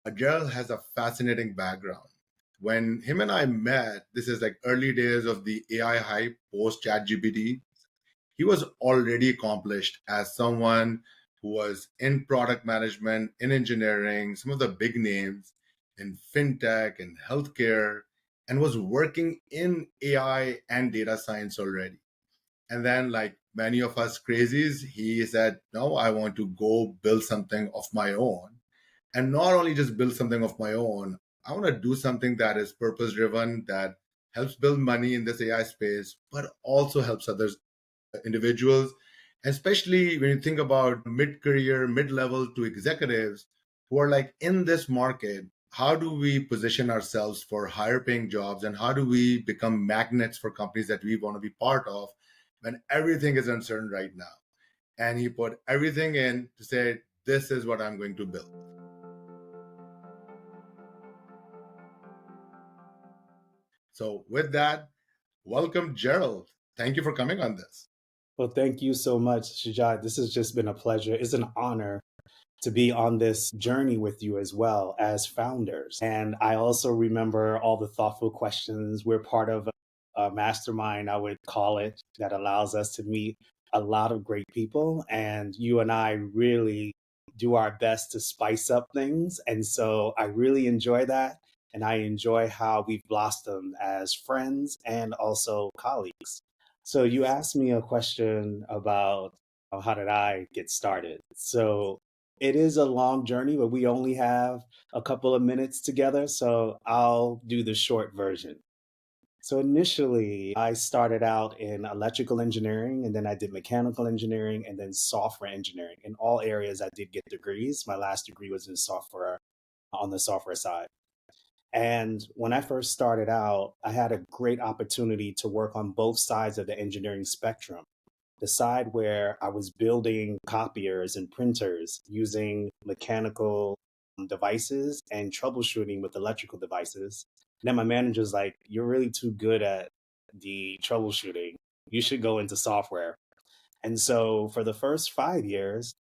Gerald has a fascinating background. When him and I met, this is like early days of the AI hype post ChatGPT. He was already accomplished as someone who was in product management, in engineering, some of the big names in fintech and healthcare, and was working in AI and data science already. And then, like many of us crazies, he said, no, I want to go build something of my own. And not only just build something of my own, I want to do something that is purpose driven, that helps build money in this AI space, but also helps others, individuals, especially when you think about mid career, mid level to executives who are like in this market. How do we position ourselves for higher paying jobs, and how do we become magnets for companies that we want to be part of when everything is uncertain right now? And he put everything in to say, this is what I'm going to build. So, with that, welcome, Gerald. Thank you for coming on this. Well, thank you so much, Shujat. This has just been a pleasure. It's an honor to be on this journey with you as well as founders. And I also remember all the thoughtful questions. We're part of a mastermind, I would call it, that allows us to meet a lot of great people. And you and I really do our best to spice up things. And so I really enjoy that. And I enjoy how we've blossomed as friends and also colleagues. So you asked me a question about how did I get started. So it is a long journey, but we only have a couple of minutes together, so I'll do the short version. So initially, I started out in electrical engineering, and then I did mechanical engineering, and then software engineering. In all areas, I did get degrees. My last degree was in software, on the software side. And when I first started out, I had a great opportunity to work on both sides of the engineering spectrum. The side where I was building copiers and printers using mechanical devices and troubleshooting with electrical devices. And then my manager's like, you're really too good at the troubleshooting. You should go into software. And so for the first 5 years,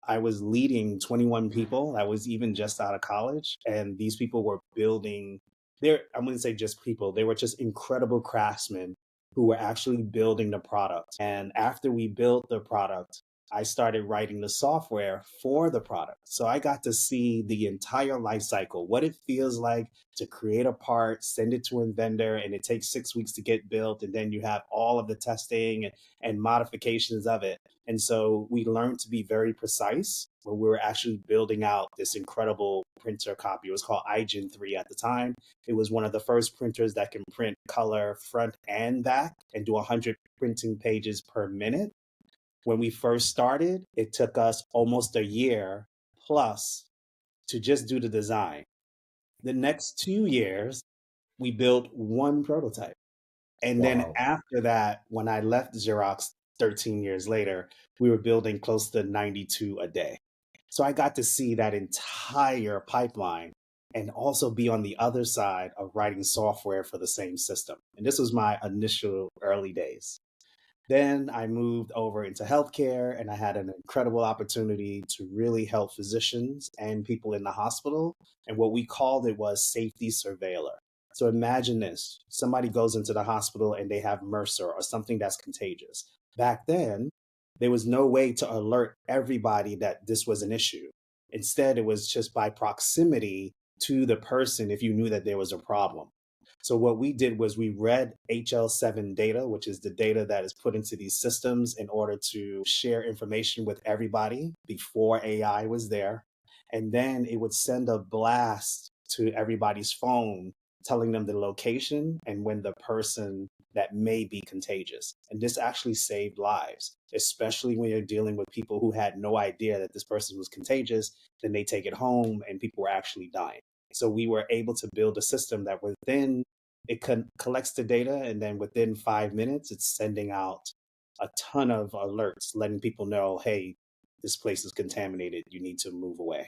I was leading 21 people. I was even just out of college. And these people were building, I wouldn't say just people, they were just incredible craftsmen who were actually building the product. And after we built the product, I started writing the software for the product. So I got to see the entire life cycle, what it feels like to create a part, send it to a vendor, and it takes 6 weeks to get built. And then you have all of the testing and modifications of it. And so we learned to be very precise when we were actually building out this incredible printer copy. It was called iGen 3 at the time. It was one of the first printers that can print color front and back and do 100 printing pages per minute. When we first started, it took us almost a year plus to just do the design. The next 2 years, we built one prototype. And then Wow. after that, when I left Xerox 13 years later, we were building close to 92 a day. So I got to see that entire pipeline and also be on the other side of writing software for the same system. And this was my initial early days. Then I moved over into healthcare and I had an incredible opportunity to really help physicians and people in the hospital. And what we called it was safety surveiller. So imagine this, somebody goes into the hospital and they have MRSA or something that's contagious. Back then, there was no way to alert everybody that this was an issue. Instead, it was just by proximity to the person if you knew that there was a problem. So what we did was we read HL7 data, which is the data that is put into these systems in order to share information with everybody before AI was there. And then it would send a blast to everybody's phone telling them the location and when the person that may be contagious. And this actually saved lives, especially when you're dealing with people who had no idea that this person was contagious. Then they take it home and people were actually dying. So we were able to build a system that within collects the data, and then within 5 minutes, it's sending out a ton of alerts, letting people know, hey, this place is contaminated. You need to move away.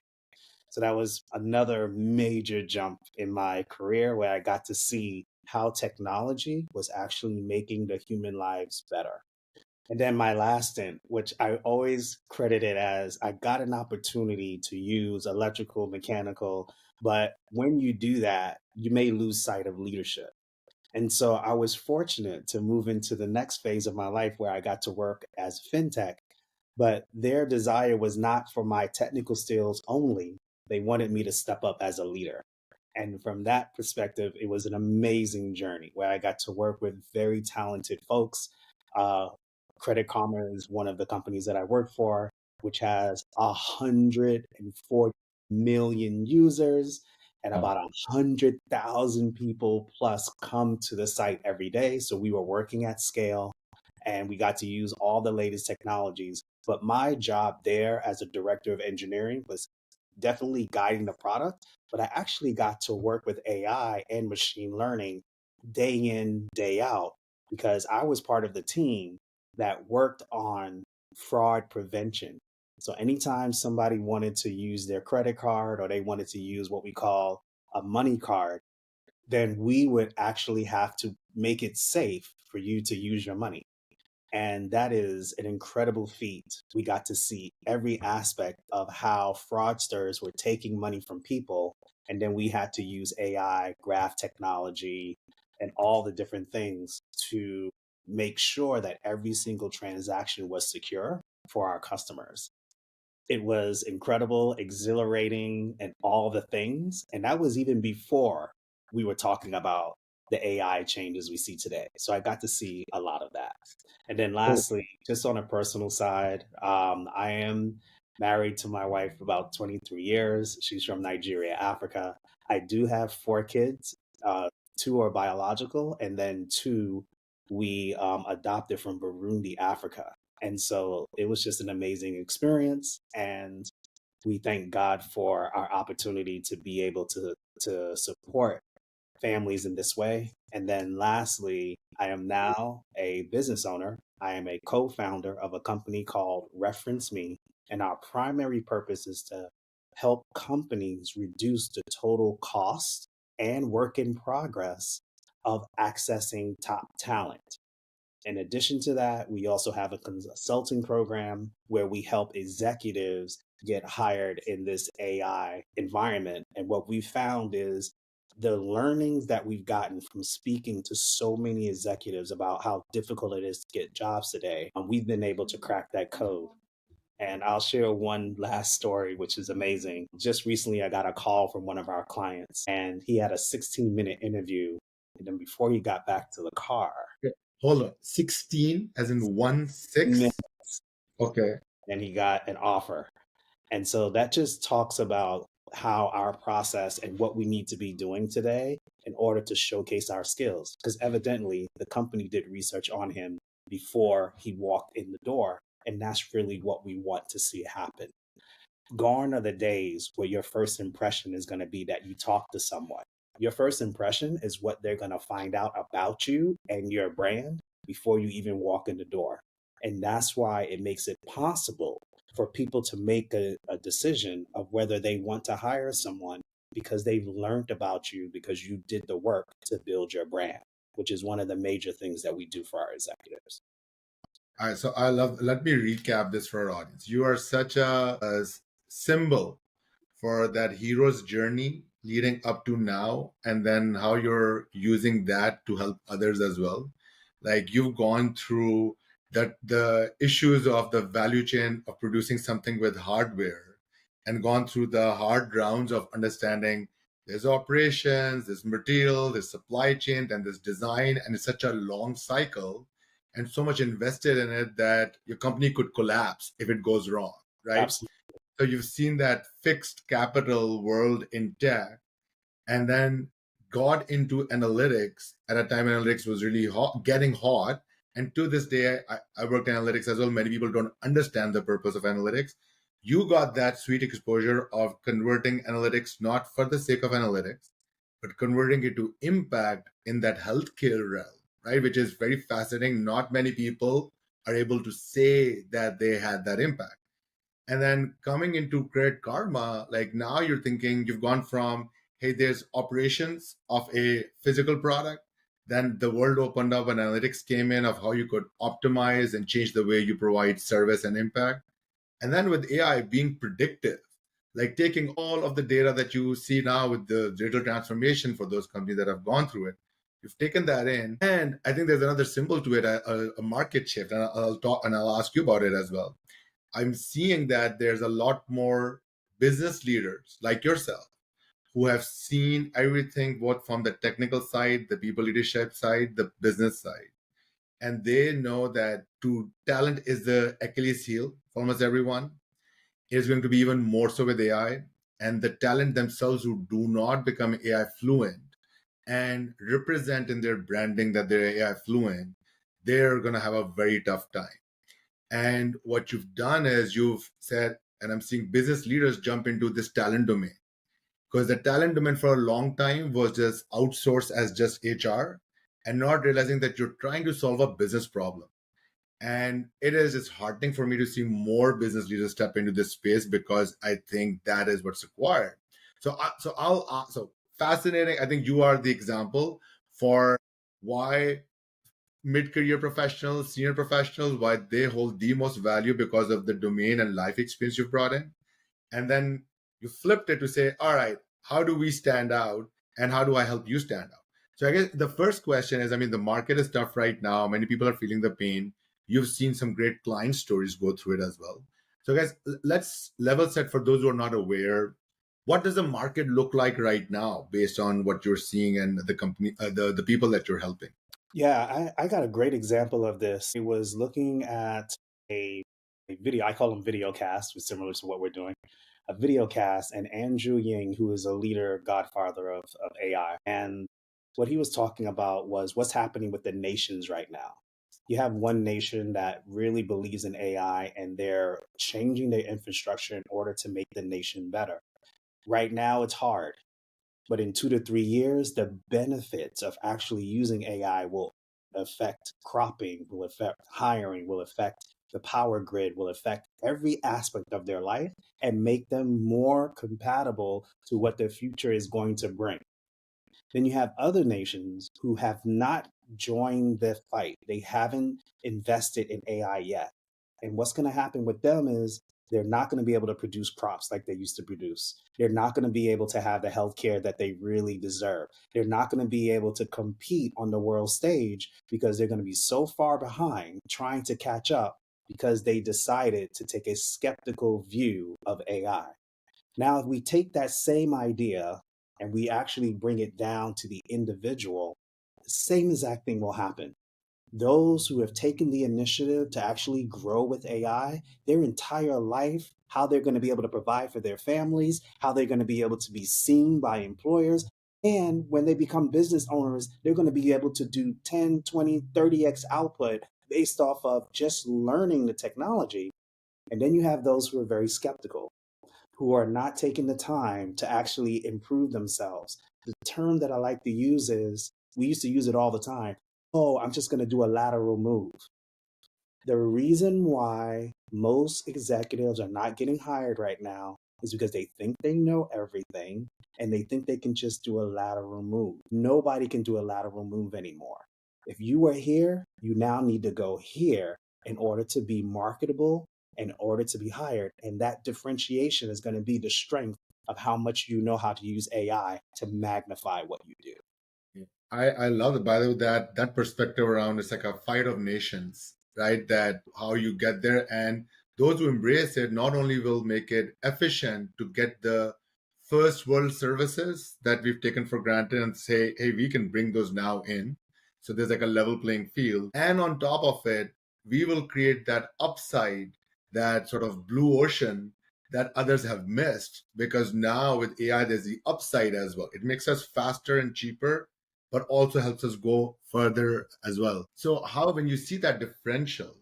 So that was another major jump in my career where I got to see how technology was actually making the human lives better. And then my last stint, which I always credit it as I got an opportunity to use electrical, mechanical, But when you do that, you may lose sight of leadership. And so I was fortunate to move into the next phase of my life where I got to work as fintech. But their desire was not for my technical skills only. They wanted me to step up as a leader. And from that perspective, it was an amazing journey where I got to work with very talented folks. Uh, Credit Karma is one of the companies that I work for, which has 140 million users and Wow. about 100,000 people plus come to the site every day. So we were working at scale and we got to use all the latest technologies. But my job there as a director of engineering was definitely guiding the product, but I actually got to work with AI and machine learning day in, day out, because I was part of the team that worked on fraud prevention. So anytime somebody wanted to use their credit card or they wanted to use what we call a money card, then we would actually have to make it safe for you to use your money. And that is an incredible feat. We got to see every aspect of how fraudsters were taking money from people. And then we had to use AI, graph technology, and all the different things to make sure that every single transaction was secure for our customers. It was incredible, exhilarating, and all the things. And that was even before we were talking about the AI changes we see today. So I got to see a lot of that. And then Oh, lastly, just on a personal side, I am married to my wife for about 23 years. She's from Nigeria, Africa. I do have four kids. Two are biological, and then two we adopted from Burundi, Africa. And so it was just an amazing experience. And we thank God for our opportunity to be able to support families in this way. And then lastly, I am now a business owner. I am a co-founder of a company called Reference Me. And our primary purpose is to help companies reduce the total cost and work in progress of accessing top talent. In addition to that, we also have a consulting program where we help executives get hired in this AI environment. And what we found is the learnings that we've gotten from speaking to so many executives about how difficult it is to get jobs today, we've been able to crack that code. And I'll share one last story, which is amazing. Just recently, I got a call from one of our clients, and he had a 16-minute interview. And then before he got back to the car, okay. Hold on. 16 as in 1 6? Okay. and he got an offer. And so that just talks about how our process and what we need to be doing today in order to showcase our skills. Because evidently, the company did research on him before he walked in the door. And that's really what we want to see happen. Gone are the days where your first impression is going to be that you talk to someone. Your first impression is what they're going to find out about you and your brand before you even walk in the door. And that's why it makes it possible for people to make a decision of whether they want to hire someone because they've learned about you because you did the work to build your brand, which is one of the major things that we do for our executives. All right, so let me recap this for our audience. You are such a symbol for that hero's journey leading up to now, and then how you're using that to help others as well. Like you've gone through the issues of the value chain of producing something with hardware and gone through the hard rounds of understanding there's operations, there's material, there's supply chain, and there's design, and it's such a long cycle and so much invested in it that your company could collapse if it goes wrong, right? Absolutely. So you've seen that fixed capital world in tech, and then got into analytics at a time analytics was really hot, getting hot. And to this day, I worked in analytics as well. Many people don't understand the purpose of analytics. You got that sweet exposure of converting analytics not for the sake of analytics, but converting it to impact in that healthcare realm, right? Which is very fascinating. Not many people are able to say that they had that impact. And then coming into Credit Karma, like now you're thinking you've gone from, hey, there's operations of a physical product. Then the world opened up and analytics came in of how you could optimize and change the way you provide service and impact. And then with AI being predictive, like taking all of the data that you see now with the digital transformation for those companies that have gone through it. You've taken that in, and I think there's another symbol to it, a market shift, and I'll talk and I'll ask you about it as well. I'm seeing that there's a lot more business leaders like yourself who have seen everything, both from the technical side, the people leadership side, the business side. And they know that to talent is the Achilles heel for almost everyone. It is going to be even more so with AI. And the talent themselves who do not become AI fluent and represent in their branding that they're AI fluent, they're going to have a very tough time. And what you've done is you've said, and I'm seeing business leaders jump into this talent domain, because the talent domain for a long time was just outsourced as just HR and not realizing that you're trying to solve a business problem. And it is just heartening for me to see more business leaders step into this space, because I think that is what's required. So fascinating. I think you are the example for why mid-career professionals, senior professionals, why they hold the most value because of the domain and life experience you've brought in. And then you flipped it to say, all right, how do we stand out and how do I help you stand out? So I guess the first question is, I mean, the market is tough right now. Many people are feeling the pain. You've seen some great client stories go through it as well. So guys, let's level set for those who are not aware. What does the market look like right now based on what you're seeing and the company, the people that you're helping? Yeah, I got a great example of this. It was looking at a video, I call them video casts, which is similar to what we're doing, a video cast, and Andrew Yang, who is a leader, godfather of AI. And what he was talking about was what's happening with the nations right now. You have one nation that really believes in AI and they're changing their infrastructure in order to make the nation better. Right now, it's hard. But in 2 to 3 years, the benefits of actually using AI will affect cropping, will affect hiring, will affect the power grid, will affect every aspect of their life and make them more compatible to what the future is going to bring. Then you have other nations who have not joined the fight. They haven't invested in AI yet. And what's going to happen with them is they're not going to be able to produce crops like they used to produce. They're not going to be able to have the healthcare that they really deserve. They're not going to be able to compete on the world stage because they're going to be so far behind trying to catch up because they decided to take a skeptical view of AI. Now, if we take that same idea and we actually bring it down to the individual, the same exact thing will happen. Those who have taken the initiative to actually grow with AI, their entire life, how they're going to be able to provide for their families, how they're going to be able to be seen by employers. And when they become business owners, they're going to be able to do 10, 20, 30x output based off of just learning the technology. And then you have those who are very skeptical, who are not taking the time to actually improve themselves. The term that I like to use is, we used to use it all the time. Oh, I'm just going to do a lateral move. The reason why most executives are not getting hired right now is because they think they know everything and they think they can just do a lateral move. Nobody can do a lateral move anymore. If you are here, you now need to go here in order to be marketable, in order to be hired. And that differentiation is going to be the strength of how much you know how to use AI to magnify what you do. I love it. By the way, that perspective around it's like a fight of nations, right? That how you get there, and those who embrace it not only will make it efficient to get the first world services that we've taken for granted and say, hey, we can bring those now in. So there's like a level playing field. And on top of it, we will create that upside, that sort of blue ocean that others have missed, because now with AI, there's the upside as well. It makes us faster and cheaper, but also helps us go further as well. So how, when you see that differential,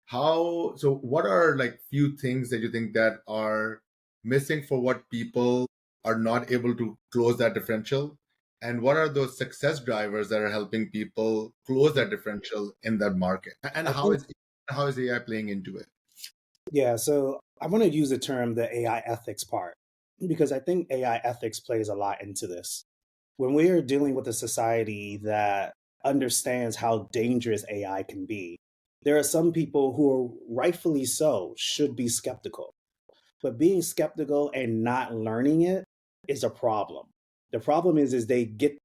how, so what are like few things that you think that are missing for what people are not able to close that differential? And what are those success drivers that are helping people close that differential in that market? And I think, how is AI playing into it? yeah, so I want to use the term the AI ethics part because I think AI ethics plays a lot into this. When we are dealing with a society that understands how dangerous AI can be, there are some people who are rightfully so should be skeptical. But being skeptical and not learning it is a problem. The problem is they get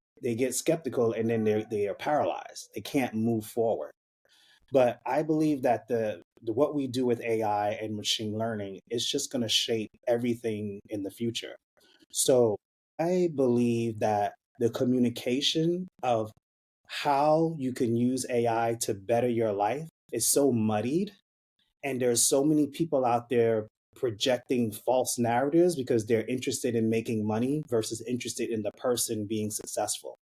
skeptical and then they are paralyzed. They can't move forward. But I believe that the what we do with AI and machine learning is just going to shape everything in the future. So I believe that the communication of how you can use AI to better your life is so muddied, and there's so many people out there projecting false narratives because they're interested in making money versus interested in the person being successful.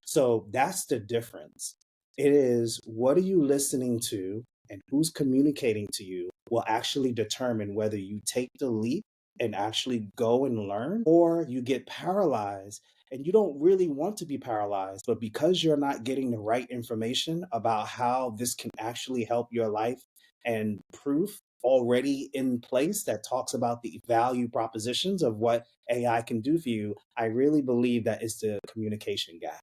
So that's the difference. It is, what are you listening to and who's communicating to you will actually determine whether you take the leap and actually go and learn, or you get paralyzed and you don't really want to be paralyzed, but because you're not getting the right information about how this can actually help your life and proof already in place that talks about the value propositions of what AI can do for you, I really believe that it's the communication gap.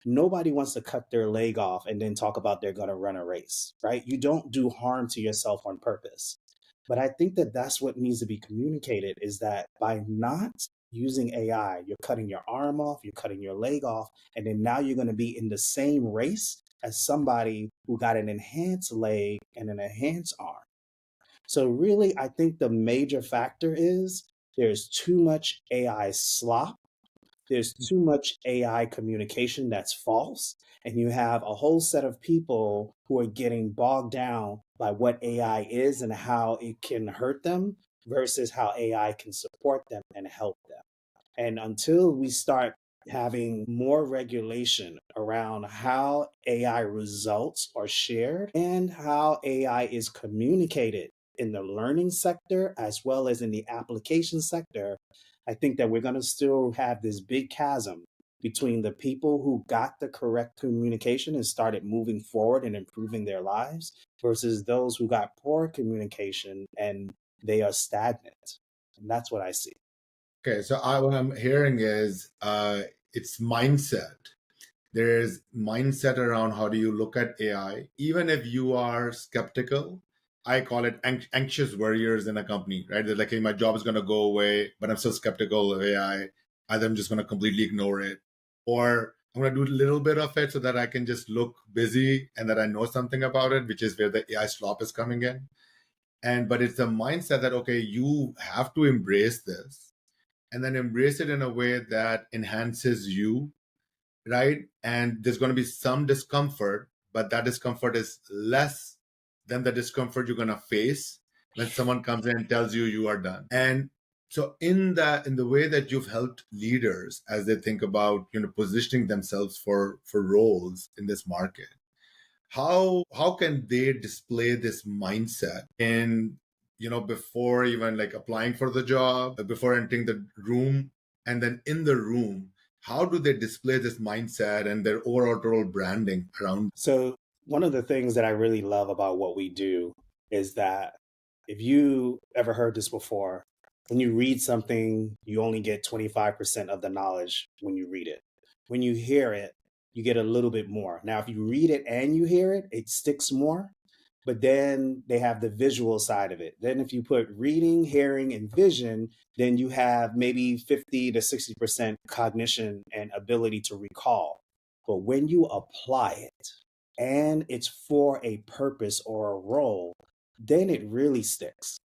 Nobody wants to cut their leg off and then talk about they're going to run a race, right? You don't do harm to yourself on purpose. But I think that that's what needs to be communicated, is that by not using AI, you're cutting your arm off, you're cutting your leg off, and then now you're going to be in the same race as somebody who got an enhanced leg and an enhanced arm. So really, I think the major factor is there's too much AI slop, there's too much AI communication that's false, and you have a whole set of people who are getting bogged down by what AI is and how it can hurt them versus how AI can support them and help them. And until we start having more regulation around how AI results are shared and how AI is communicated in the learning sector as well as in the application sector, I think that we're going to still have this big chasm between the people who got the correct communication and started moving forward and improving their lives versus those who got poor communication and they are stagnant. And that's what I see. Okay, so what I'm hearing is it's mindset. There's mindset around how do you look at AI. Even if you are skeptical, I call it anxious warriors in a company, right? They're like, hey, my job is going to go away, but I'm still skeptical of AI. Either I'm just going to completely ignore it, or I'm going to do a little bit of it so that I can just look busy and that I know something about it, which is where the AI slop is coming in. But it's a mindset that, okay, you have to embrace this and then embrace it in a way that enhances you, right? And there's going to be some discomfort, but that discomfort is less than the discomfort you're going to face when someone comes in and tells you you are done. And so in the way that you've helped leaders as they think about, positioning themselves for roles in this market, how can they display this mindset in, before even like applying for the job, before entering the room, and then in the room, how do they display this mindset and their overall branding around? So, one of the things that I really love about what we do is that if you ever heard this before, when you read something, you only get 25% of the knowledge when you read it. When you hear it, you get a little bit more. Now, if you read it and you hear it, it sticks more. But then they have the visual side of it. Then, if you put reading, hearing, and vision, then you have maybe 50 to 60% cognition and ability to recall. But when you apply it and it's for a purpose or a role, then it really sticks.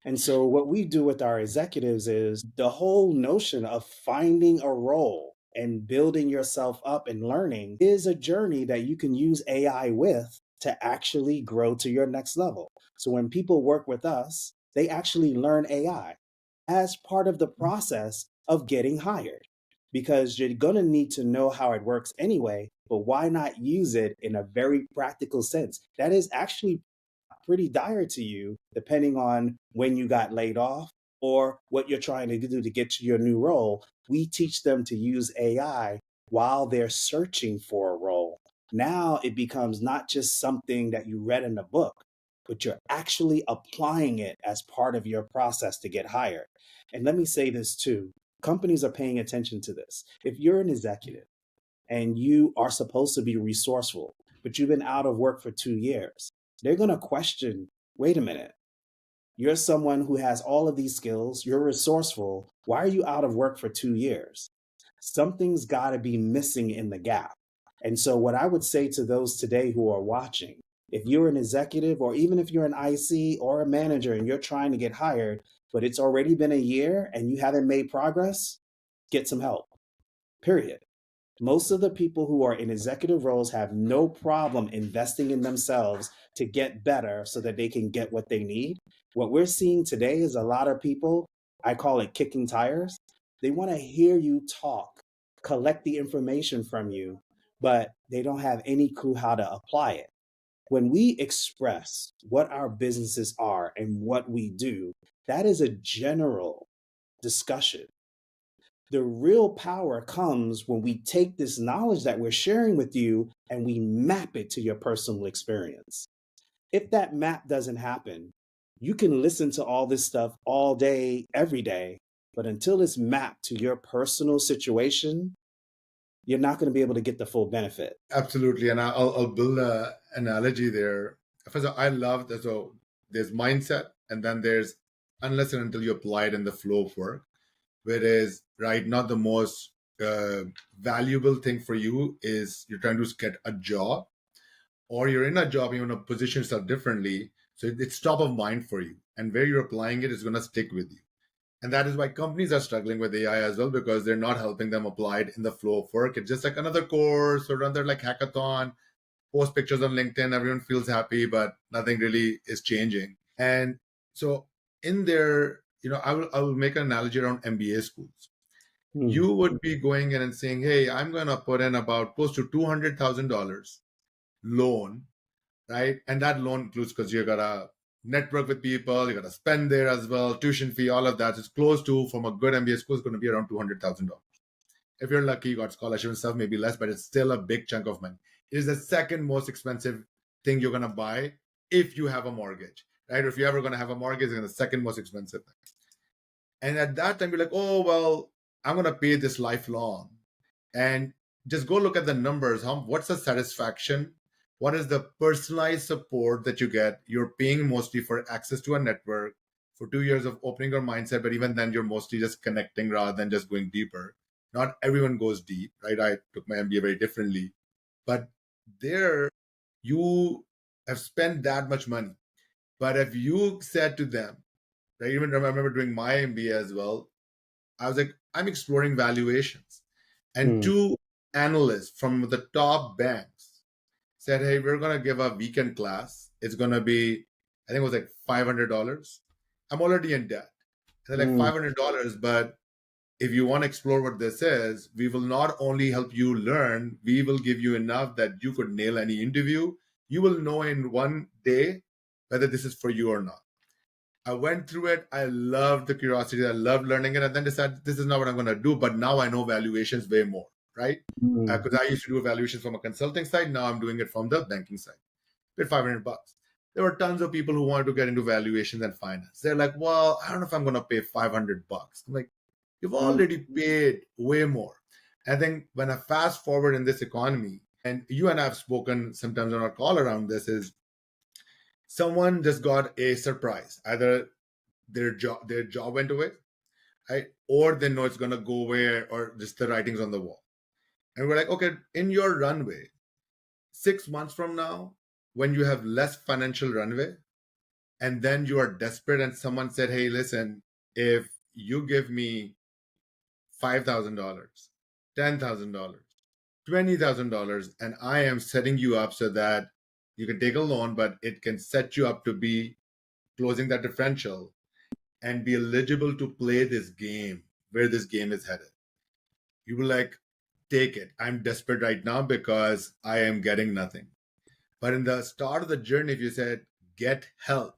And so, what we do with our executives is the whole notion of finding a role and building yourself up and learning is a journey that you can use AI with to actually grow to your next level. So, when people work with us, they actually learn AI as part of the process of getting hired because you're going to need to know how it works anyway. But why not use it in a very practical sense? That is actually pretty dire to you, depending on when you got laid off or what you're trying to do to get to your new role. We teach them to use AI while they're searching for a role. Now it becomes not just something that you read in a book, but you're actually applying it as part of your process to get hired. And let me say this too, companies are paying attention to this. If you're an executive and you are supposed to be resourceful, but you've been out of work for 2 years, they're going to question, wait a minute, You're someone who has all of these skills, you're resourceful. Why are you out of work for 2 years? Something's got to be missing in the gap. And so, what I would say to those today who are watching, if you're an executive or even if you're an IC or a manager and you're trying to get hired, but it's already been a year and you haven't made progress, get some help, period. Most of the people who are in executive roles have no problem investing in themselves to get better so that they can get what they need. What we're seeing today is a lot of people, I call it kicking tires. They want to hear you talk, collect the information from you, but they don't have any clue how to apply it. When we express what our businesses are and what we do, that is a general discussion. The real power comes when we take this knowledge that we're sharing with you and we map it to your personal experience. If that map doesn't happen, you can listen to all this stuff all day, every day, but until it's mapped to your personal situation, you're not going to be able to get the full benefit. Absolutely, and I'll build a analogy there. First of all, I love that. So there's mindset, and then there's unless and until you apply it in the flow of work. Whereas, right, not the most valuable thing for you is you're trying to get a job, or you're in a job, you want to position yourself differently. So it's top of mind for you, and where you're applying it is going to stick with you. And that is why companies are struggling with AI as well, because they're not helping them apply it in the flow of work. It's just like another course or another like hackathon, post pictures on LinkedIn, everyone feels happy, but nothing really is changing. And so in there, I will make an analogy around MBA schools. Hmm. You would be going in and saying, hey, I'm gonna put in about close to $200,000 loan, right? And that loan includes, because you gotta network with people, you gotta spend there as well, tuition fee, all of that. It's close to, from a good MBA school, it's going to be around $200,000. If you're lucky, you got scholarship and stuff, maybe less, but it's still a big chunk of money. It is the second most expensive thing you're gonna buy if you have a mortgage, right? Or if you're ever gonna have a mortgage, it's the second most expensive thing. And at that time, you're like, oh well, I'm gonna pay this lifelong, and just go look at the numbers. What's the satisfaction? What is the personalized support that you get? You're paying mostly for access to a network for 2 years of opening your mindset, but even then, you're mostly just connecting rather than just going deeper. Not everyone goes deep, right? I took my MBA very differently, but there you have spent that much money. But if you said to them, I even remember doing my MBA as well, I was like, I'm exploring valuations. And Hmm. two analysts from the top banks said, hey, we're going to give a weekend class. It's going to be, I think it was like $500. I'm already in debt. And they're like, Hmm. $500, but if you want to explore what this is, we will not only help you learn, we will give you enough that you could nail any interview. You will know in one day whether this is for you or not. I went through it. I loved the curiosity. I loved learning it. And then decided this is not what I'm going to do. But now I know valuations way more, right? Hmm. Because I used to do evaluations from a consulting side. Now I'm doing it from the banking side. Paid $500. There were tons of people who wanted to get into valuations and finance. They're like, well, I don't know if I'm going to pay $500. I'm like, you've Hmm. already paid way more. I think when I fast forward in this economy, and you and I have spoken sometimes on our call around this, is someone just got a surprise. Either their job went away, right? Or they know it's gonna go away, or just the writings on the wall. And we're like, okay, in your runway, 6 months from now, when you have less financial runway, and then you are desperate, and someone said, hey, listen, if you give me $5,000, $10,000, $20,000, and I am setting you up so that you can take a loan, but it can set you up to be closing that differential and be eligible to play this game, where this game is headed. You will like, take it. I'm desperate right now because I am getting nothing. But in the start of the journey, if you said get help,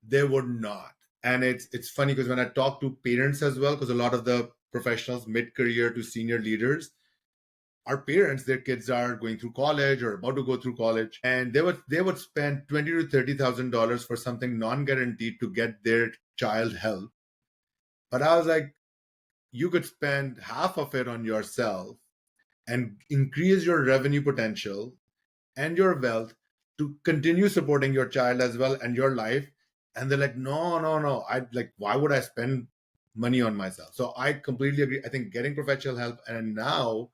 they would not. And it's funny because when I talk to parents as well, because a lot of the professionals mid-career to senior leaders are parents, their kids are going through college or about to go through college, and they would spend $20,000 to $30,000 for something non-guaranteed to get their child help. But I was like, you could spend half of it on yourself and increase your revenue potential and your wealth to continue supporting your child as well and your life. And they're like, no, no, no. I like, why would I spend money on myself? So I completely agree. I think getting professional help, and now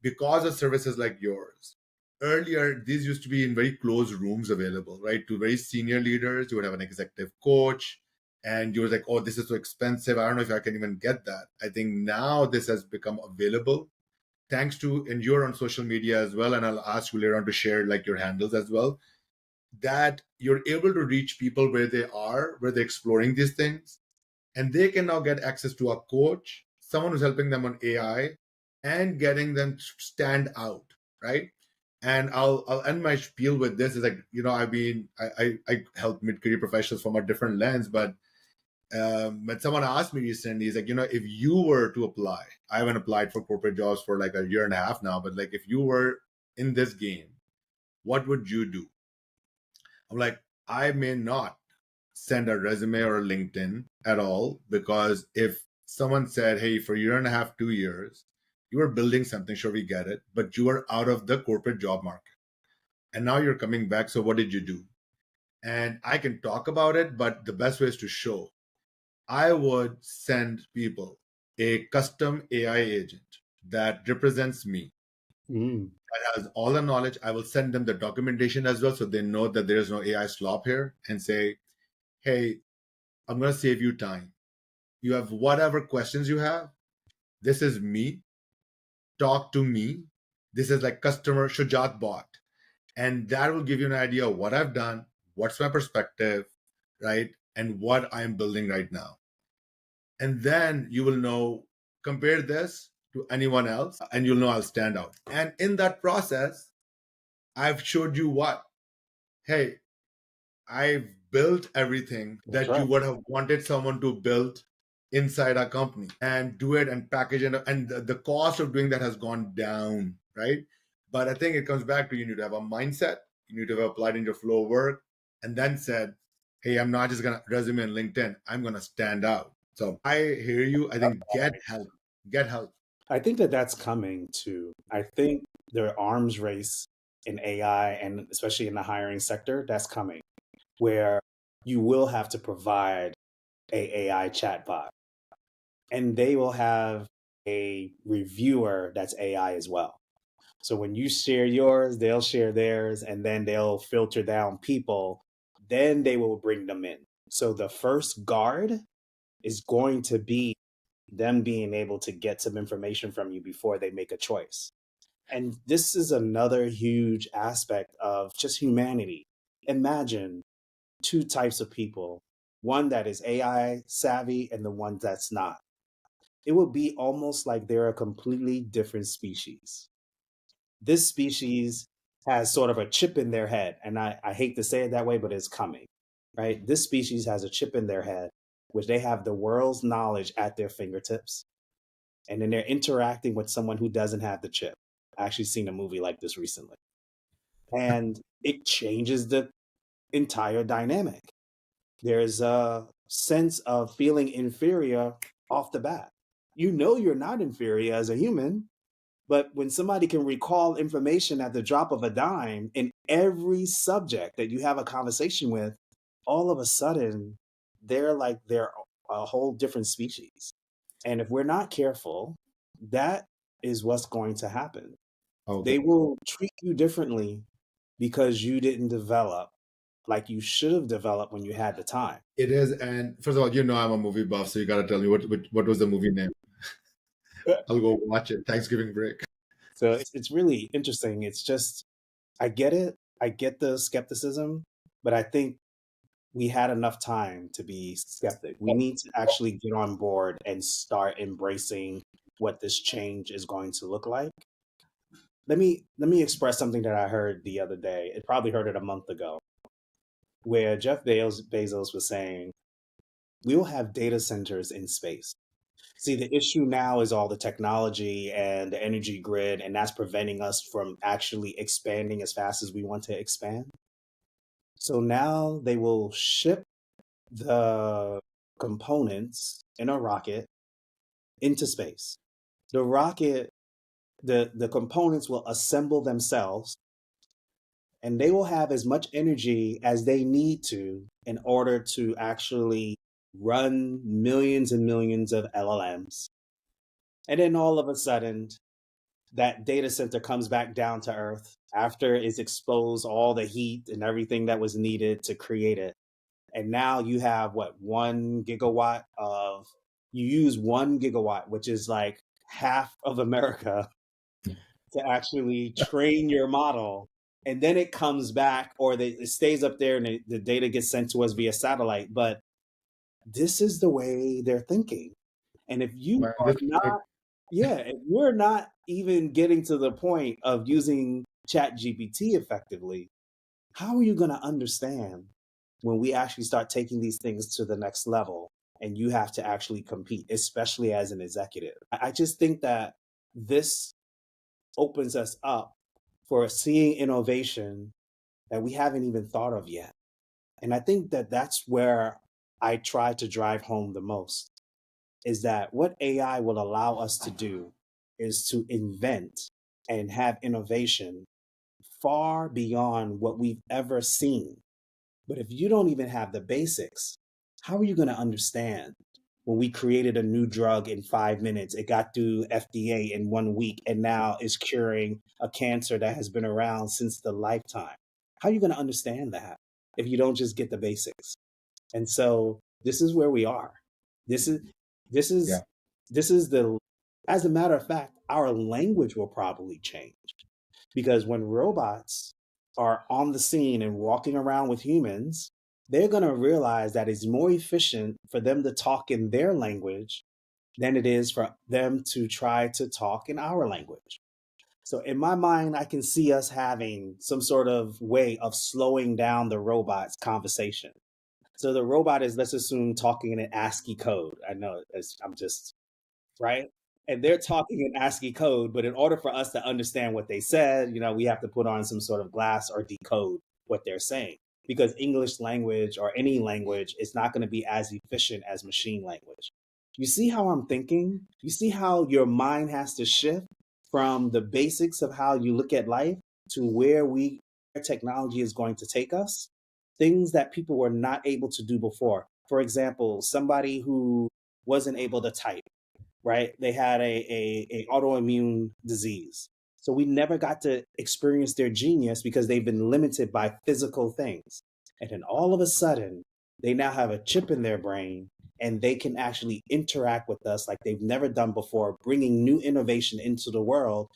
because of services like yours, earlier these used to be in very closed rooms available, right? To very senior leaders, you would have an executive coach, and you were like, oh, this is so expensive. I don't know if I can even get that. I think now this has become available thanks to, and you're on social media as well. And I'll ask you later on to share like your handles as well, that you're able to reach people where they are, where they're exploring these things, and they can now get access to a coach, someone who's helping them on AI, and getting them to stand out, right? And I'll end my spiel with this: is like, I help mid career professionals from a different lens, but when someone asked me recently, is like, if you were to apply, I haven't applied for corporate jobs for like a year and a half now, but like if you were in this game, what would you do? I'm like, I may not send a resume or a LinkedIn at all, because if someone said, hey, for a year and a half, 2 years, you were building something, sure, we get it, but you were out of the corporate job market. And now you're coming back. So what did you do? And I can talk about it, but the best way is to show. I would send people a custom AI agent that represents me, Mm. that has all the knowledge. I will send them the documentation as well, so they know that there is no AI slop here, and say, hey, I'm going to save you time. You have whatever questions you have. This is me. Talk to me. This is like customer Shujat bot. And that will give you an idea of what I've done, what's my perspective, right? And what I'm building right now. And then you will know, compare this to anyone else, and you'll know I'll stand out. And in that process, I've showed you what? Hey, I've built everything That's that you right. would have wanted someone to build inside a company, and do it and package it. And the cost of doing that has gone down, right? But I think it comes back to, you need to have a mindset, you need to have applied in your flow of work, and then said, hey, I'm not just going to resume on LinkedIn, I'm going to stand out. So I hear you. I think get help. Get help. I think that that's coming too. I think the arms race in AI and especially in the hiring sector, that's coming where you will have to provide a AI chatbot and they will have a reviewer that's AI as well. So when you share yours, they'll share theirs and then they'll filter down people, then they will bring them in. So the first guard is going to be them being able to get some information from you before they make a choice. And this is another huge aspect of just humanity. Imagine two types of people, one that is AI savvy and the one that's not. It would be almost like they're a completely different species. This species has sort of a chip in their head. And I hate to say it that way, but it's coming, right? This species has a chip in their head, which they have the world's knowledge at their fingertips. And then they're interacting with someone who doesn't have the chip. I actually seen a movie like this recently. And it changes the entire dynamic. There's a sense of feeling inferior off the bat. You know you're not inferior as a human, but when somebody can recall information at the drop of a dime in every subject that you have a conversation with, all of a sudden they're a whole different species. And if we're not careful, that is what's going to happen. Okay. They will treat you differently because you didn't develop like you should have developed when you had the time. It is. And first of all, I'm a movie buff, so you got to tell me what was the movie name. I'll go watch it. Thanksgiving break. So it's really interesting. It's just, I get it. I get the skepticism, but I think we had enough time to be skeptic. We need to actually get on board and start embracing what this change is going to look like. Let me express something that I heard the other day. I probably heard it a month ago, where Jeff Bezos was saying, we will have data centers in space. See, the issue now is all the technology and the energy grid, and that's preventing us from actually expanding as fast as we want to expand. So now they will ship the components in a rocket into space. The rocket, the components will assemble themselves and they will have as much energy as they need to in order to actually run millions and millions of LLMs. And then all of a sudden, that data center comes back down to earth after it's exposed all the heat and everything that was needed to create it. And now you have what, 1 gigawatt of, you use 1 gigawatt, which is like half of America, to actually train your model. And then it comes back, or it stays up there and the data gets sent to us via satellite. But this is the way they're thinking. And if you Man, are this like, not, yeah, if we're not even getting to the point of using Chat GPT effectively, how are you going to understand when we actually start taking these things to the next level and you have to actually compete, especially as an executive? I just think that this opens us up for seeing innovation that we haven't even thought of yet. And I think that that's where I try to drive home the most, is that what AI will allow us to do is to invent and have innovation far beyond what we've ever seen. But if you don't even have the basics, how are you going to understand when we created a new drug in 5 minutes, it got through FDA in 1 week, and now is curing a cancer that has been around since the lifetime? How are you going to understand that if you don't just get the basics? And so this is where we are. This is this yeah. is this is the, as a matter of fact, our language will probably change, because when robots are on the scene and walking around with humans, they're going to realize that it's more efficient for them to talk in their language than it is for them to try to talk in our language. So in my mind, I can see us having some sort of way of slowing down the robot's conversation. So the robot is, let's assume, talking in an ASCII code. I know I'm just right. And they're talking in ASCII code, but in order for us to understand what they said, we have to put on some sort of glass or decode what they're saying, because English language or any language is not going to be as efficient as machine language. You see how I'm thinking? You see how your mind has to shift from the basics of how you look at life to where technology is going to take us? Things that people were not able to do before. For example, somebody who wasn't able to type, right? They had a autoimmune disease. So we never got to experience their genius because they've been limited by physical things. And then all of a sudden, they now have a chip in their brain and they can actually interact with us like they've never done before, bringing new innovation into the world.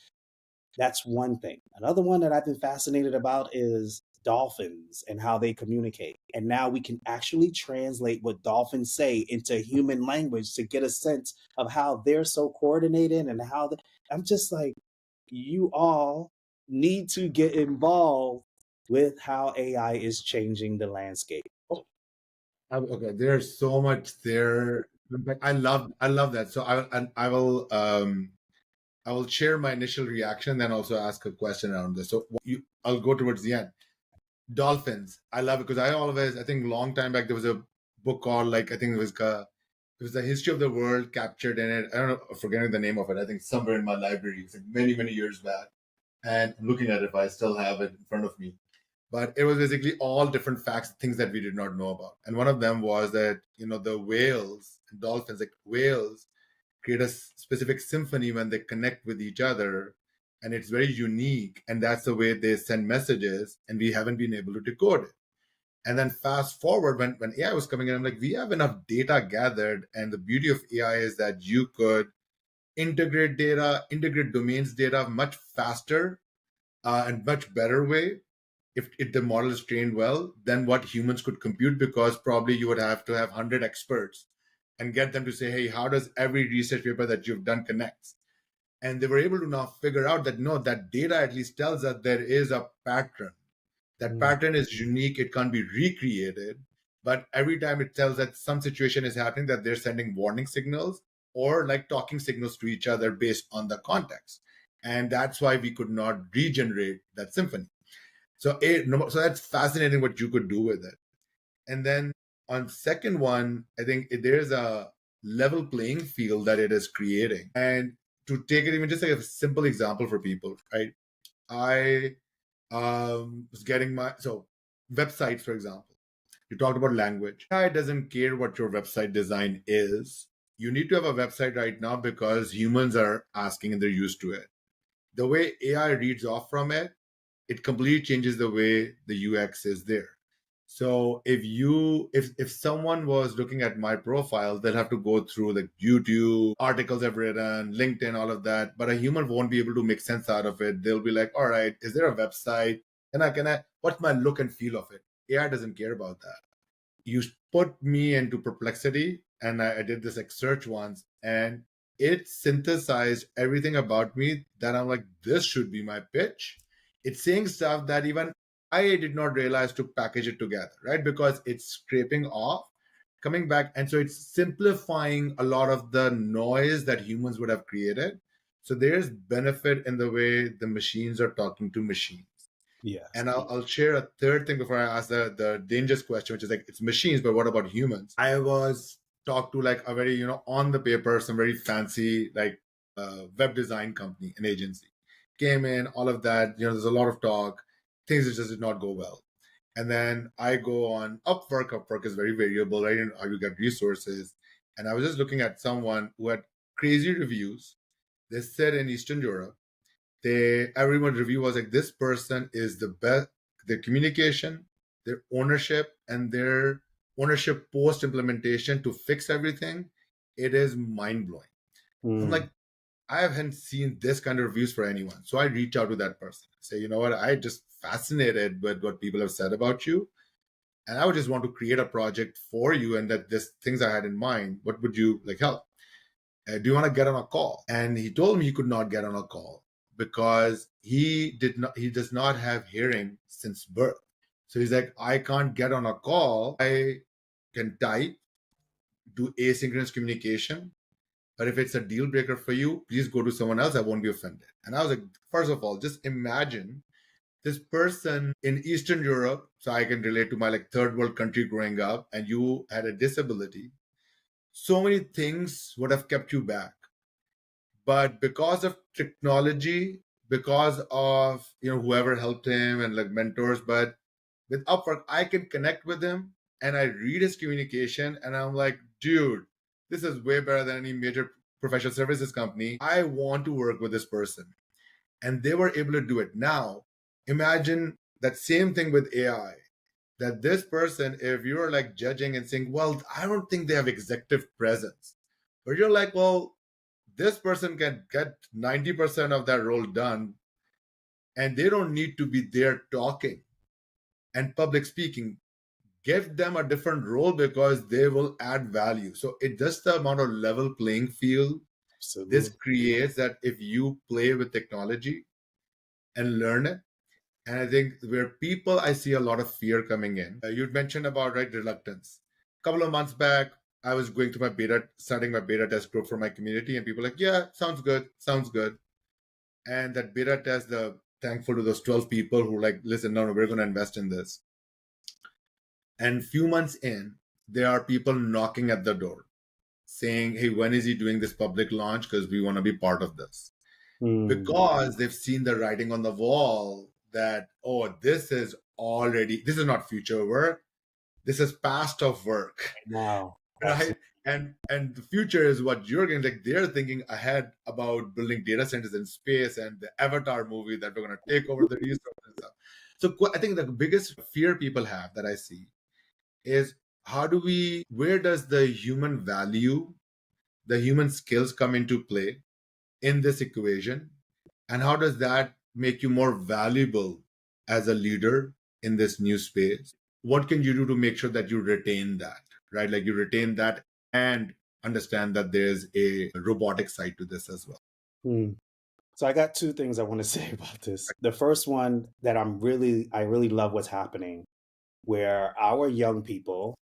That's one thing. Another one that I've been fascinated about is dolphins and how they communicate. And now we can actually translate what dolphins say into human language to get a sense of how they're so coordinated and how I'm just like, you all need to get involved with how AI is changing the landscape. Oh, Okay, there's so much there. In fact, I love that. So I will share my initial reaction, then also ask a question around this. So I'll go towards the end. Dolphins, I love it because I think long time back there was a book called, like, I think it was the history of the world captured in it. I don't know, I'm forgetting the name of it. I think somewhere in my library, it's like many years back, and I'm looking at it if I still have it in front of me. But it was basically all different facts, things that we did not know about. And one of them was that, the whales and dolphins, like whales, create a specific symphony when they connect with each other. And it's very unique. And that's the way they send messages. And we haven't been able to decode it. And then fast forward, when AI was coming in, I'm like, we have enough data gathered. And the beauty of AI is that you could integrate data, integrate domains data much faster and much better way if the model is trained well than what humans could compute, because probably you would have to have 100 experts and get them to say, hey, how does every research paper that you've done connects? And they were able to now figure out that no, that data at least tells us there is a pattern. That mm, pattern is unique, it can't be recreated, but every time it tells that some situation is happening, that they're sending warning signals or like talking signals to each other based on the context. And that's why we could not regenerate that symphony. So that's fascinating what you could do with it. And then on second one, I think there's a level playing field that it is creating. And to take it even just like a simple example for people, right? I Was getting my so websites, for example. You talked about language. AI doesn't care what your website design is. You need to have a website right now because humans are asking and they're used to it. The way AI reads off from it, it completely changes the way the UX is there. So if someone was looking at my profile, they'll have to go through the YouTube articles I've written, LinkedIn, all of that. But a human won't be able to make sense out of it. They'll be like, all right, is there a website? Can I what's my look and feel of it? AI doesn't care about that. You put me into perplexity, and I did this like search once, and it synthesized everything about me that I'm like, this should be my pitch. It's saying stuff that even I did not realize to package it together, right? Because it's scraping off, coming back, and so it's simplifying a lot of the noise that humans would have created. So there's benefit in the way the machines are talking to machines. Yes. And I'll share a third thing before I ask the dangerous question, which is like, it's machines, but what about humans? I was talked to like a very, on the paper, some very fancy like web design company, an agency. Came in, all of that, there's a lot of talk. Things just did not go well. And then I go on Upwork. Upwork is very variable, right? And how you get resources. And I was just looking at someone who had crazy reviews. They said in Eastern Europe, everyone review was like, this person is the best. Their communication, their ownership, and their ownership post implementation to fix everything, it is mind blowing. I'm Mm. like, I haven't seen this kind of reviews for anyone. So I reach out to that person, say, you know what, I just fascinated with what people have said about you, and I would just want to create a project for you, and that this things I had in mind. What would you like help? Do you want to get on a call? And he told me he could not get on a call because he does not have hearing since birth. So he's like, I can't get on a call. I can type, do asynchronous communication, but if it's a deal breaker for you, please go to someone else. I won't be offended. And I was like, first of all, just imagine this person in Eastern Europe. So I can relate to my like third world country growing up, and you had a disability. So many things would have kept you back. But because of technology, because of whoever helped him and like mentors, but with Upwork, I can connect with him and I read his communication and I'm like, dude, this is way better than any major professional services company. I want to work with this person. And they were able to do it. Now, imagine that same thing with AI. That this person, if you're like judging and saying, well, I don't think they have executive presence, but you're like, well, this person can get 90% of that role done and they don't need to be there talking and public speaking. Give them a different role because they will add value. So it just the amount of level playing field this Absolutely. creates, that if you play with technology and learn it. And I think where people, I see a lot of fear coming in. You'd mentioned about, right, reluctance. A couple of months back, I was going through starting my beta test group for my community, and people were like, yeah, sounds good, sounds good. And that beta test, thankful to those 12 people who were like, listen, no, we're going to invest in this. And few months in, there are people knocking at the door saying, hey, when is he doing this public launch? Because we want to be part of this. Mm. Because they've seen the writing on the wall that, oh, this is not future work. This is past of work, Wow. right? Absolutely. And the future is what you're getting. Like they're thinking ahead about building data centers in space and the Avatar movie that we're going to take over the resources and stuff. So I think the biggest fear people have that I see is where does the human value, the human skills come into play in this equation? And how does that make you more valuable as a leader in this new space? What can you do to make sure that you retain that, right? Like you retain that and understand that there's a robotic side to this as well. Mm. So I got two things I want to say about this. The first one that I really love what's happening, where our young people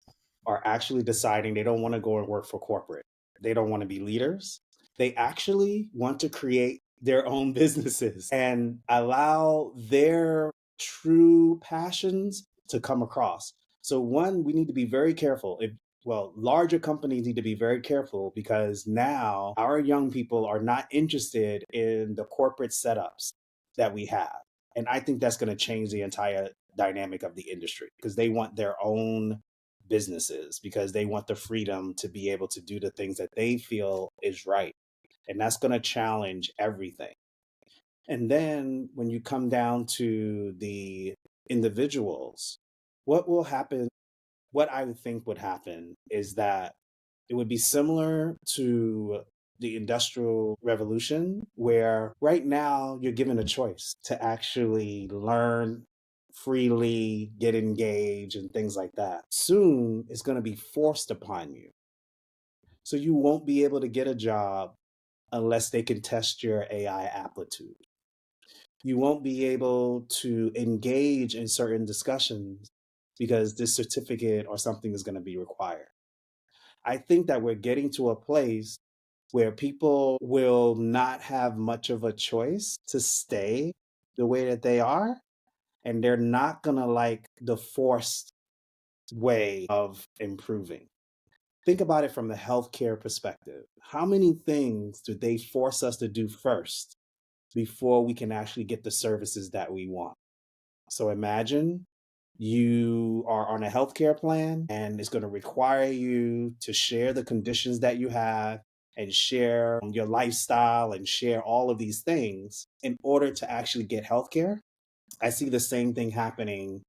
are actually deciding they don't want to go and work for corporate. They don't want to be leaders. They actually want to create their own businesses and allow their true passions to come across. So one, we need to be very careful. Larger companies need to be very careful because now our young people are not interested in the corporate setups that we have. And I think that's going to change the entire dynamic of the industry because they want their own businesses, because they want the freedom to be able to do the things that they feel is right. And that's going to challenge everything. And then when you come down to the individuals, what will happen? What I would think would happen is that it would be similar to the Industrial Revolution, where right now you're given a choice to actually learn freely, get engaged, and things like that. Soon it's going to be forced upon you. So you won't be able to get a job unless they can test your AI aptitude. You won't be able to engage in certain discussions because this certificate or something is going to be required. I think that we're getting to a place where people will not have much of a choice to stay the way that they are, and they're not going to like the forced way of improving. Think about it from the healthcare perspective. How many things do they force us to do first before we can actually get the services that we want? So imagine you are on a healthcare plan and it's going to require you to share the conditions that you have and share your lifestyle and share all of these things in order to actually get healthcare. I see the same thing happening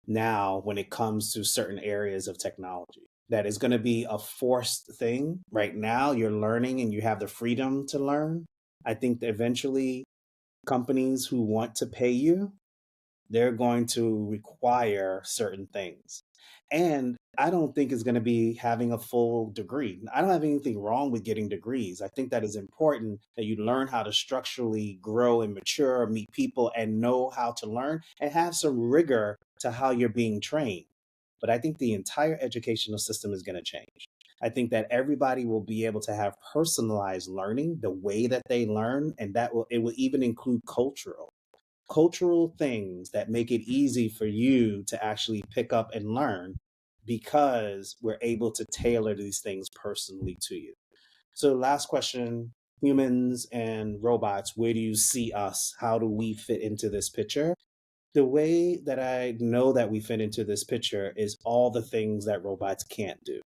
now when it comes to certain areas of technology. That is going to be a forced thing. Right now, you're learning and you have the freedom to learn. I think that eventually companies who want to pay you, they're going to require certain things. And I don't think it's going to be having a full degree. I don't have anything wrong with getting degrees. I think that is important that you learn how to structurally grow and mature, meet people, and know how to learn and have some rigor to how you're being trained. But I think the entire educational system is going to change. I think that everybody will be able to have personalized learning, the way that they learn, and it will even include cultural things that make it easy for you to actually pick up and learn because we're able to tailor these things personally to you. So, last question, humans and robots, where do you see us? How do we fit into this picture? The way that I know that we fit into this picture is all the things that robots can't do.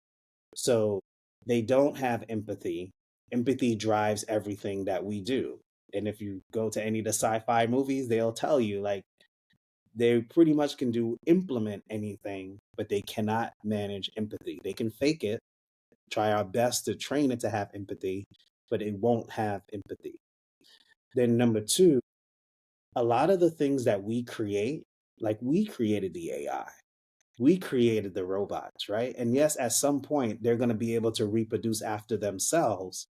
So, they don't have empathy. Empathy drives everything that we do. And if you go to any of the sci-fi movies, they'll tell you like they pretty much can implement anything, but they cannot manage empathy. They can fake it, try our best to train it to have empathy, but it won't have empathy. Then number two, a lot of the things that we create, like we created the AI, we created the robots, right? And yes, at some point they're going to be able to reproduce after themselves,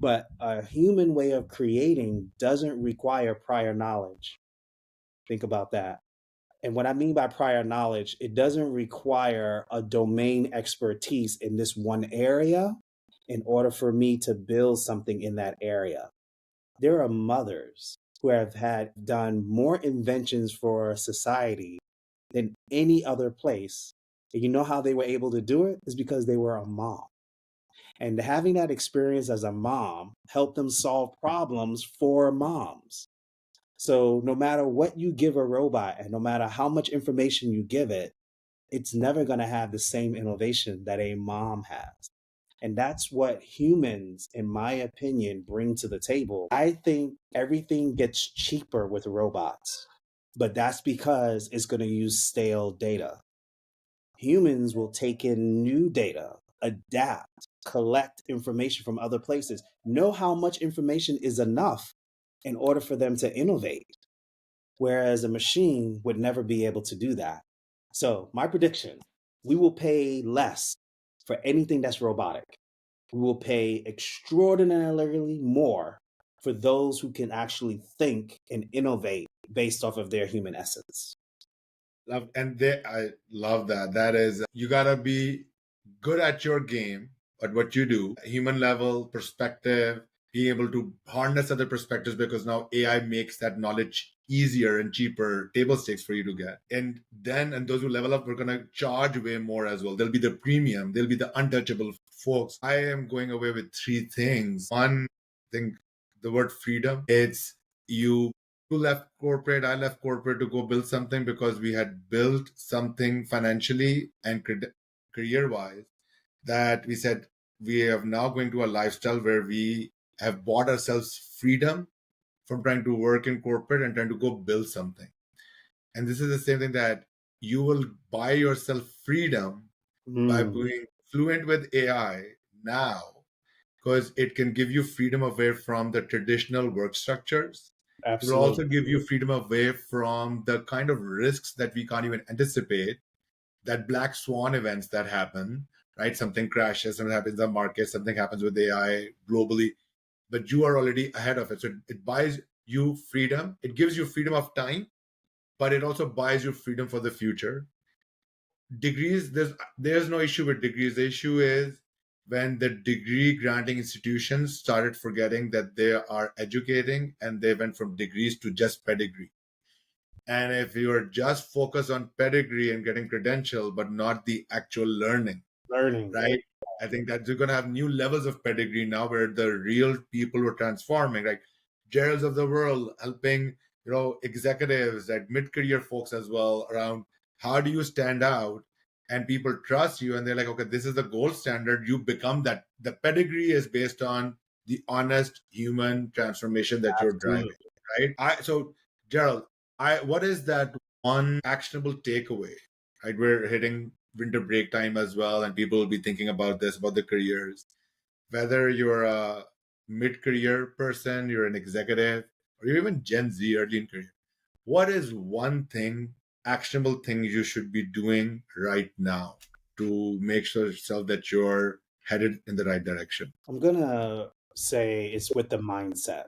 but a human way of creating doesn't require prior knowledge. Think about that. And what I mean by prior knowledge, it doesn't require a domain expertise in this one area in order for me to build something in that area. There are mothers who have had done more inventions for society than any other place. And you know how they were able to do it? Is because they were a mom. And having that experience as a mom helped them solve problems for moms. So no matter what you give a robot and no matter how much information you give it, it's never going to have the same innovation that a mom has. And that's what humans, in my opinion, bring to the table. I think everything gets cheaper with robots, but that's because it's going to use stale data. Humans will take in new data, adapt, collect information from other places, know how much information is enough in order for them to innovate, whereas a machine would never be able to do that. So, my prediction, we will pay less for anything that's robotic. We will pay extraordinarily more for those who can actually think and innovate based off of their human essence. I love that. That is, you gotta be good at your game, at what you do, human level perspective, being able to harness other perspectives because now AI makes that knowledge easier and cheaper, table stakes for you to get. And those who level up, we're gonna charge way more as well. There'll be the premium, there'll be the untouchable folks. I am going away with three things. One thing, the word freedom. It's you You left corporate, I left corporate to go build something because we had built something financially and career wise that we said we are now going to a lifestyle where we have bought ourselves freedom from trying to work in corporate and trying to go build something. And this is the same thing that you will buy yourself freedom by Mm, being fluent with AI now, because it can give you freedom away from the traditional work structures. It will also absolutely. give you freedom away from the kind of risks that we can't even anticipate, that black swan events that happen, right? Something crashes, something happens in the market, something happens with AI globally, but you are already ahead of it. So it buys you freedom. It gives you freedom of time, but it also buys you freedom for the future. Degrees, there's no issue with degrees. The issue is when the degree granting institutions started forgetting that they are educating, and they went from degrees to just pedigree. And if you're just focused on pedigree and getting credential but not the actual learning, Learning. right? I think that you're going to have new levels of pedigree now where the real people were transforming, like Geralds of the world helping, executives, like mid-career folks as well, around how do you stand out and people trust you and they're like, okay, this is the gold standard. You become that. The pedigree is based on the honest human transformation that you're Absolutely. driving, right? So Gerald, what is that one actionable takeaway? Right, we're hitting winter break time as well, and people will be thinking about this, about the careers. Whether you're a mid-career person, you're an executive, or you're even Gen Z early in career, what is one thing, actionable thing you should be doing right now to make sure yourself that you're headed in the right direction? I'm going to say it's with the mindset.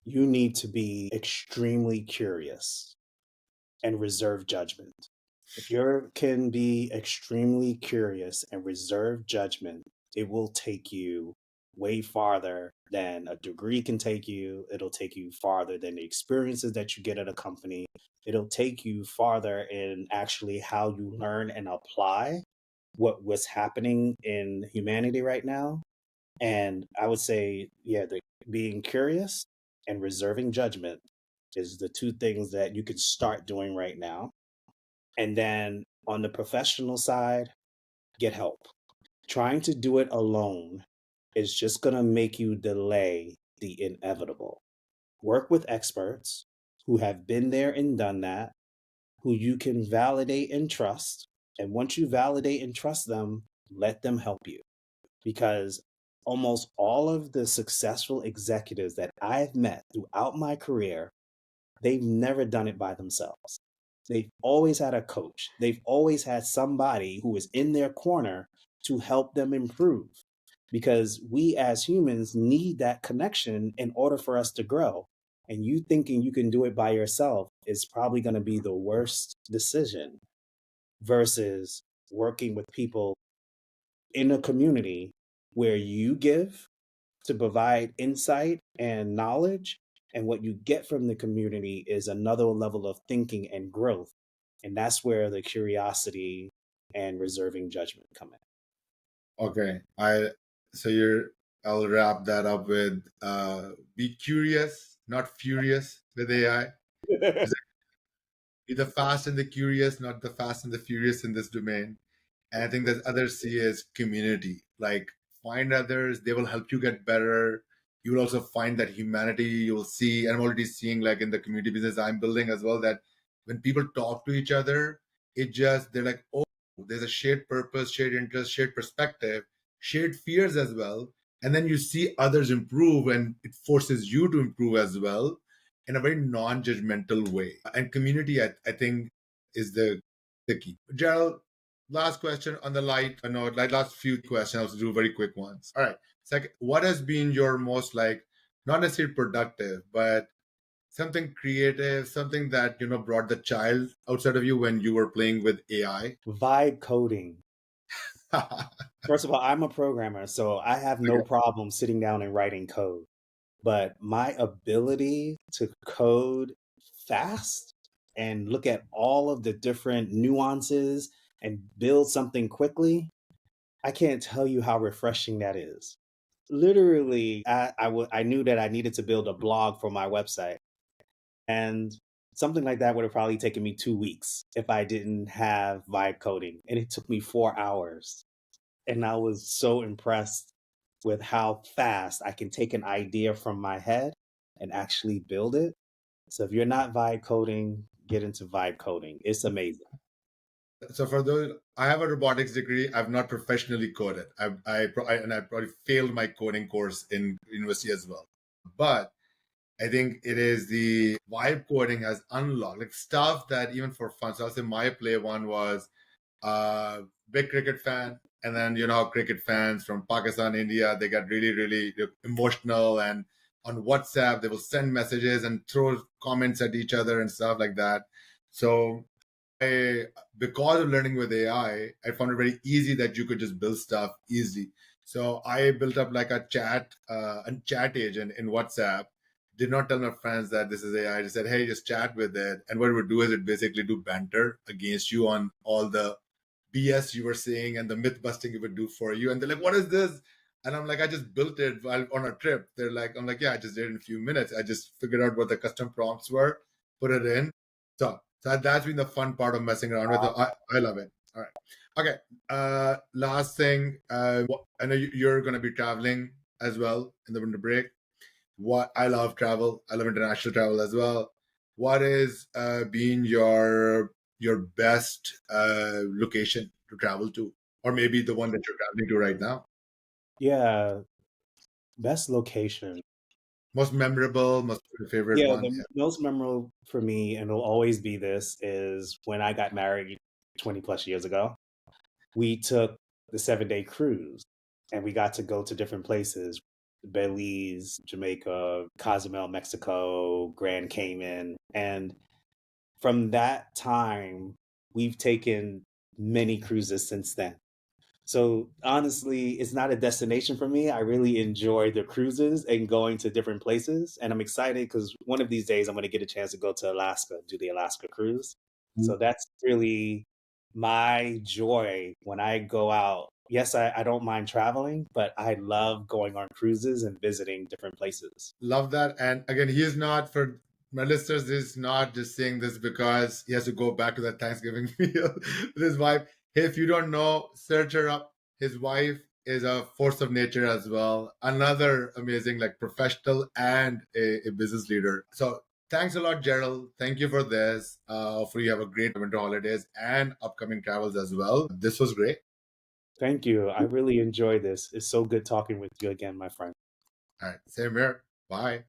You need to be extremely curious and reserve judgment. If you can be extremely curious and reserve judgment, it will take you way farther than a degree can take you. It'll take you farther than the experiences that you get at a company. It'll take you farther in actually how you learn and apply what's happening in humanity right now. And I would say, yeah, being curious and reserving judgment is the two things that you can start doing right now. And then on the professional side, get help. Trying to do it alone is just going to make you delay the inevitable. Work with experts who have been there and done that, who you can validate and trust. And once you validate and trust them, let them help you. Because almost all of the successful executives that I've met throughout my career, they've never done it by themselves. They've always had a coach. They've always had somebody who is in their corner to help them improve. Because we as humans need that connection in order for us to grow. And you thinking you can do it by yourself is probably going to be the worst decision versus working with people in a community where you give to provide insight and knowledge. And what you get from the community is another level of thinking and growth. And that's where the curiosity and reserving judgment come Okay, I'll wrap that up with be curious, not furious with AI. in. Be the fast and the curious, not the fast and the furious in this domain. And I think that other C is community. Like find others, they will help you get better. You will also find that humanity. You will see, and I'm already seeing like in the community business I'm building as well, that when people talk to each other, they're like, oh, there's a shared purpose, shared interest, shared perspective, shared fears as well. And then you see others improve and it forces you to improve as well in a very non-judgmental way. And community, I think, is the key. Gerald, last question on the light note, like last few questions, I'll do very quick ones. All right. Second, what has been your most like, not necessarily productive, but something creative, something that, brought the child outside of you when you were playing with AI? Vibe coding. Okay. First of all, I'm a programmer, so I have no problem sitting down and writing code. But my ability to code fast and look at all of the different nuances and build something quickly, I can't tell you how refreshing that is. Literally, I knew that I needed to build a blog for my website. And something like that would have probably taken me 2 weeks if I didn't have vibe coding. And it took me 4 hours. And I was so impressed with how fast I can take an idea from my head and actually build it. So if you're not vibe coding, get into vibe coding. It's amazing. So for those, I have a robotics degree. I've not professionally coded. And I probably failed my coding course in university as well. But I think it is the vibe coding has unlocked like stuff that even for fun. So I'll say my play one was big cricket fan, and then you know how cricket fans from Pakistan, India, they get really, really emotional, and on WhatsApp they will send messages and throw comments at each other and stuff like that. So I, because of learning with AI, I found it very easy that you could just build stuff easily. So I built up like a chat agent in WhatsApp. Did not tell my friends that this is AI. I just said, hey, just chat with it. And what it would do is it basically do banter against you on all the BS you were saying and the myth busting it would do for you. And they're like, what is this? And I'm like, I just built it while on a trip. I'm like, yeah, I just did it in a few minutes. I just figured out what the custom prompts were, put it in. So that's been the fun part of messing around with it. I love it. All right. Okay. Last thing. I know you're going to be traveling as well in the winter break. What I love travel. I love international travel as well. What is being your best location to travel to, or maybe the one that you're traveling to right now? Yeah, best location. Most memorable, most favorite Yeah, one. the most memorable for me, and it'll always be this, is when I got married 20 plus years ago. We took the 7 day cruise and we got to go to different places: Belize, Jamaica, Cozumel, Mexico, Grand Cayman. And from that time, we've taken many cruises since then. So honestly, it's not a destination for me. I really enjoy the cruises and going to different places. And I'm excited because one of these days I'm going to get a chance to go to Alaska, do the Alaska cruise. Yeah. So that's really my joy when I go out. Yes, I don't mind traveling, but I love going on cruises and visiting different places. Love that. And again, he is not, for my listeners, he's not just saying this because he has to go back to that Thanksgiving meal with his wife. Hey, if you don't know, search her up. His wife is a force of nature as well. Another amazing, like professional and a business leader. So thanks a lot, Gerald. Thank you for this. Hopefully you have a great winter holidays and upcoming travels as well. This was great. Thank you. I really enjoy this. It's so good talking with you again, my friend. All right. Same here. Bye.